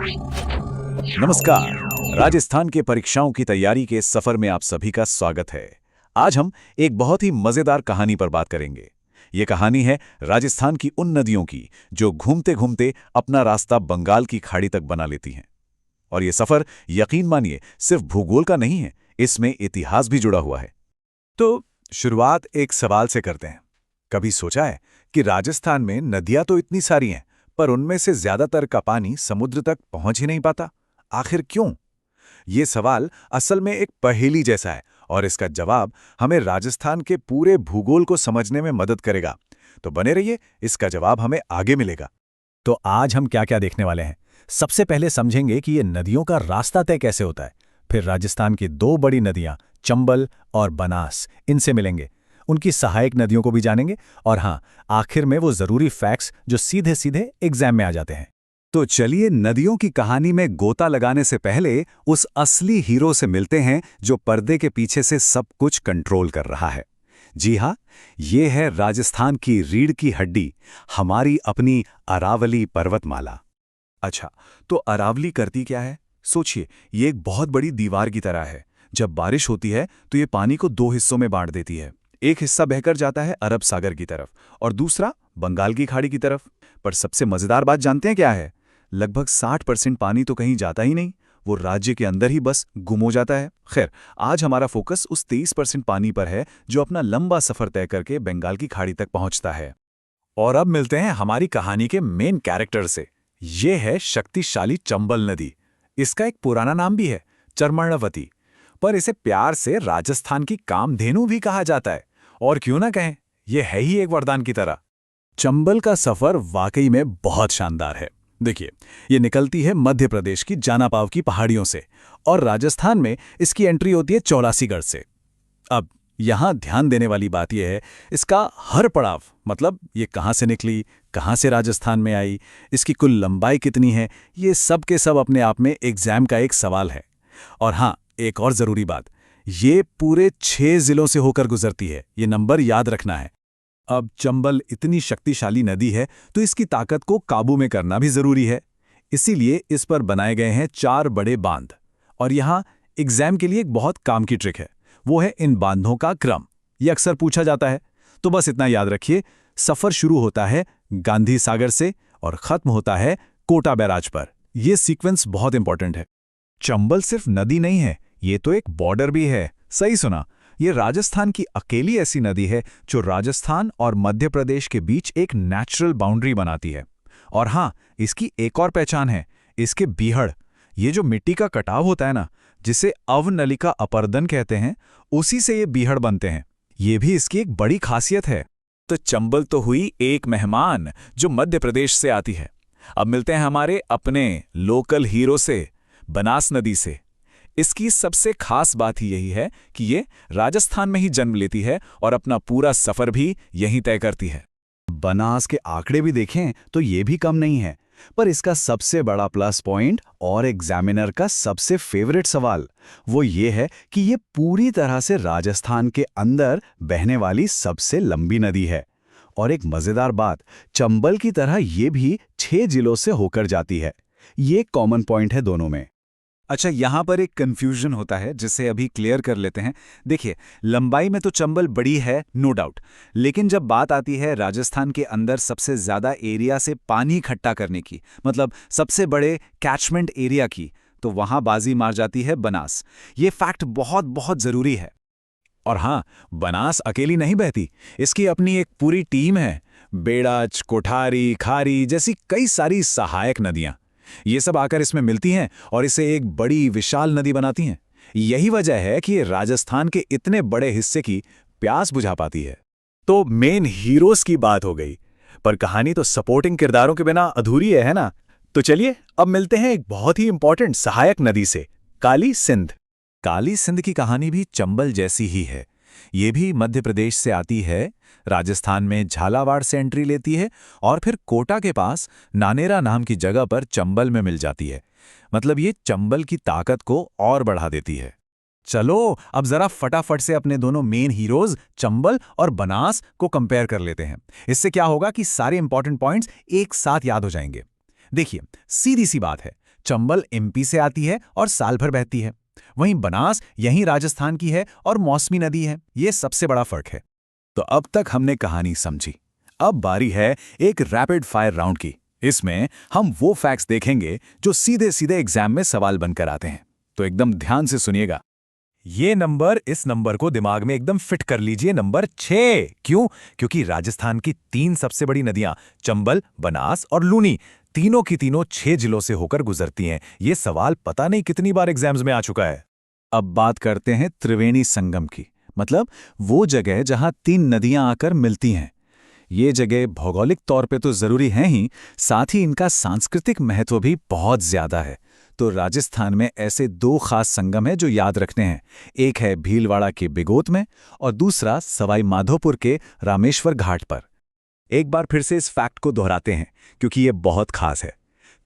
नमस्कार। राजस्थान के परीक्षाओं की तैयारी के सफर में आप सभी का स्वागत है। आज हम एक बहुत ही मजेदार कहानी पर बात करेंगे। ये कहानी है राजस्थान की उन नदियों की जो घूमते घूमते अपना रास्ता बंगाल की खाड़ी तक बना लेती हैं। और ये सफर, यकीन मानिए, सिर्फ भूगोल का नहीं है, इसमें इतिहास भी जुड़ा हुआ है। तो शुरुआत एक सवाल से करते हैं। कभी सोचा है कि राजस्थान में नदियां तो इतनी सारी हैं, पर उनमें से ज्यादातर का पानी समुद्र तक पहुंच ही नहीं पाता? आखिर क्यों? ये सवाल असल में एक पहेली जैसा है और इसका जवाब हमें राजस्थान के पूरे भूगोल को समझने में मदद करेगा। तो बने रहिए, इसका जवाब हमें आगे मिलेगा। तो आज हम क्या क्या देखने वाले हैं। सबसे पहले समझेंगे कि ये नदियों का रास्ता तय कैसे होता है। फिर राजस्थान की दो बड़ी नदियां चंबल और बनास, इनसे मिलेंगे। उनकी सहायक नदियों को भी जानेंगे। और हाँ, आखिर में वो जरूरी फैक्ट्स जो सीधे सीधे एग्जाम में आ जाते हैं। तो चलिए, नदियों की कहानी में गोता लगाने से पहले उस असली हीरो से मिलते हैं जो पर्दे के पीछे से सब कुछ कंट्रोल कर रहा है। जी हाँ, ये है राजस्थान की रीढ़ की हड्डी, हमारी अपनी अरावली पर्वतमाला। अच्छा, तो अरावली करती क्या है? सोचिए, ये एक बहुत बड़ी दीवार की तरह है। जब बारिश होती है तो ये पानी को दो हिस्सों में बांट देती है। एक हिस्सा बहकर जाता है अरब सागर की तरफ और दूसरा बंगाल की खाड़ी की तरफ। पर सबसे मजेदार बात जानते हैं क्या है? लगभग 60% पानी तो कहीं जाता ही नहीं, वो राज्य के अंदर ही बस गुम हो जाता है। खैर, आज हमारा फोकस उस 23% पानी पर है जो अपना लंबा सफर तय करके बंगाल की खाड़ी तक पहुंचता है। और अब मिलते हैं हमारी कहानी के मेन कैरेक्टर से। ये है शक्तिशाली चंबल नदी। इसका एक पुराना नाम भी है, चर्मण्यवती, पर इसे प्यार से राजस्थान की कामधेनु भी कहा जाता है। और क्यों ना कहें, यह है ही एक वरदान की तरह। चंबल का सफर वाकई में बहुत शानदार है। देखिए, ये निकलती है मध्य प्रदेश की जानापाव की पहाड़ियों से और राजस्थान में इसकी एंट्री होती है चौलासीगढ़ से। अब यहां ध्यान देने वाली बात यह है, इसका हर पड़ाव, मतलब ये कहां से निकली, कहां से राजस्थान में आई, इसकी कुल लंबाई कितनी है, ये सब के सब अपने आप में एग्जाम का एक सवाल है। और हाँ, एक और जरूरी बात, ये पूरे 6 जिलों से होकर गुजरती है। ये नंबर याद रखना है। अब चंबल इतनी शक्तिशाली नदी है तो इसकी ताकत को काबू में करना भी जरूरी है। इसीलिए इस पर बनाए गए हैं 4 बड़े बांध। और यहाँ एग्जाम के लिए एक बहुत काम की ट्रिक है, वो है इन बांधों का क्रम। ये अक्सर पूछा जाता है, तो बस इतना याद रखिए, सफर शुरू होता है गांधी सागर से और खत्म होता है कोटा बैराज पर। यह सीक्वेंस बहुत इंपॉर्टेंट है। चंबल सिर्फ नदी नहीं है, ये तो एक बॉर्डर भी है। सही सुना, ये राजस्थान की अकेली ऐसी नदी है जो राजस्थान और मध्य प्रदेश के बीच एक नेचुरल बाउंड्री बनाती है। और हाँ, इसकी एक और पहचान है, इसके बीहड़। ये जो मिट्टी का कटाव होता है ना, जिसे अवनलिका अपर्दन कहते हैं, उसी से ये बीहड़ बनते हैं। ये भी इसकी एक बड़ी खासियत है। तो चंबल तो हुई एक मेहमान जो मध्य प्रदेश से आती है। अब मिलते हैं हमारे अपने लोकल हीरो से, बनास नदी से। इसकी सबसे खास बात ही यही है कि ये राजस्थान में ही जन्म लेती है और अपना पूरा सफर भी यहीं तय करती है। बनास के आंकड़े भी देखें तो ये भी कम नहीं है। पर इसका सबसे बड़ा प्लस पॉइंट और एग्जामिनर का सबसे फेवरेट सवाल वो ये है कि ये पूरी तरह से राजस्थान के अंदर बहने वाली सबसे लंबी नदी है। और एक मजेदार बात, चंबल की तरह ये भी 6 जिलों से होकर जाती है। ये एक कॉमन पॉइंट है दोनों में। अच्छा, यहाँ पर एक कंफ्यूजन होता है जिसे अभी क्लियर कर लेते हैं। देखिए, लंबाई में तो चंबल बड़ी है, नो डाउट, लेकिन जब बात आती है राजस्थान के अंदर सबसे ज्यादा एरिया से पानी इकट्ठा करने की, मतलब सबसे बड़े कैचमेंट एरिया की, तो वहां बाजी मार जाती है बनास। ये फैक्ट बहुत बहुत जरूरी है। और हाँ, बनास अकेली नहीं बहती, इसकी अपनी एक पूरी टीम है। बेड़ाच, कोठारी, खारी जैसी कई सारी सहायक नदियां, ये सब आकर इसमें मिलती हैं और इसे एक बड़ी विशाल नदी बनाती हैं। यही वजह है कि ये राजस्थान के इतने बड़े हिस्से की प्यास बुझा पाती है। तो मेन हीरोज की बात हो गई, पर कहानी तो सपोर्टिंग किरदारों के बिना अधूरी है ना? तो चलिए अब मिलते हैं एक बहुत ही इंपॉर्टेंट सहायक नदी से, काली सिंध। काली सिंध की कहानी भी चंबल जैसी ही है। ये भी मध्य प्रदेश से आती है, राजस्थान में झालावाड़ से एंट्री लेती है और फिर कोटा के पास नानेरा नाम की जगह पर चंबल में मिल जाती है। मतलब ये चंबल की ताकत को और बढ़ा देती है। चलो अब जरा फटाफट से अपने दोनों मेन हीरोज चंबल और बनास को कंपेयर कर लेते हैं। इससे क्या होगा कि सारे इंपॉर्टेंट पॉइंट्स एक साथ याद हो जाएंगे। देखिए, सीधी सी बात है, चंबल एमपी से आती है और साल भर बहती है। वहीं बनास यहीं राजस्थान की है और मौसमी नदी है। ये सबसे बड़ा फर्क है। तो अब तक हमने कहानी समझी। अब बारी है एक रैपिड फायर राउंड की। इसमें हम वो फैक्ट्स देखेंगे जो सीधे सीधे एग्जाम में सवाल बनकर आते हैं। तो एकदम ध्यान से सुनिएगा। ये नंबर, इस नंबर को दिमाग में एकदम फिट कर लीजिए, नंबर 6। क्यों? क्योंकि राजस्थान की 3 सबसे बड़ी नदियां चंबल, बनास और लूनी, तीनों की तीनों 6 जिलों से होकर गुजरती हैं। ये सवाल पता नहीं कितनी बार एग्जाम्स में आ चुका है। अब बात करते हैं त्रिवेणी संगम की, मतलब वो जगह जहां 3 नदियां आकर मिलती हैं। ये जगह भौगोलिक तौर पे तो जरूरी है ही, साथ ही इनका सांस्कृतिक महत्व भी बहुत ज्यादा है। तो राजस्थान में ऐसे 2 खास संगम हैं जो याद रखने हैं। एक है भीलवाड़ा के बिगोत में और दूसरा सवाई माधोपुर के रामेश्वर घाट पर। एक बार फिर से इस फैक्ट को दोहराते हैं क्योंकि ये बहुत खास है।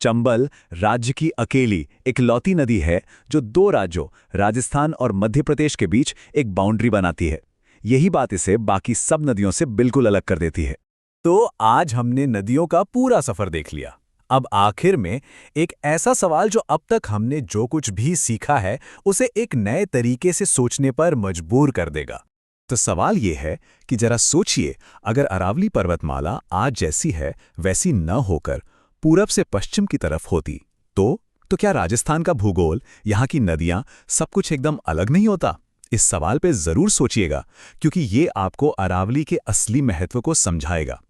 चंबल राज्य की अकेली इकलौती नदी है जो 2 राज्यों राजस्थान और मध्य प्रदेश के बीच एक बाउंड्री बनाती है। यही बात इसे बाकी सब नदियों से बिल्कुल अलग कर देती है। तो आज हमने नदियों का पूरा सफर देख लिया। अब आखिर में एक ऐसा सवाल जो अब तक हमने जो कुछ भी सीखा है उसे एक नए तरीके से सोचने पर मजबूर कर देगा। तो सवाल ये है कि जरा सोचिए, अगर अरावली पर्वतमाला आज जैसी है वैसी न होकर पूरब से पश्चिम की तरफ होती तो क्या राजस्थान का भूगोल, यहाँ की नदियाँ, सब कुछ एकदम अलग नहीं होता? इस सवाल पे जरूर सोचिएगा क्योंकि ये आपको अरावली के असली महत्व को समझाएगा।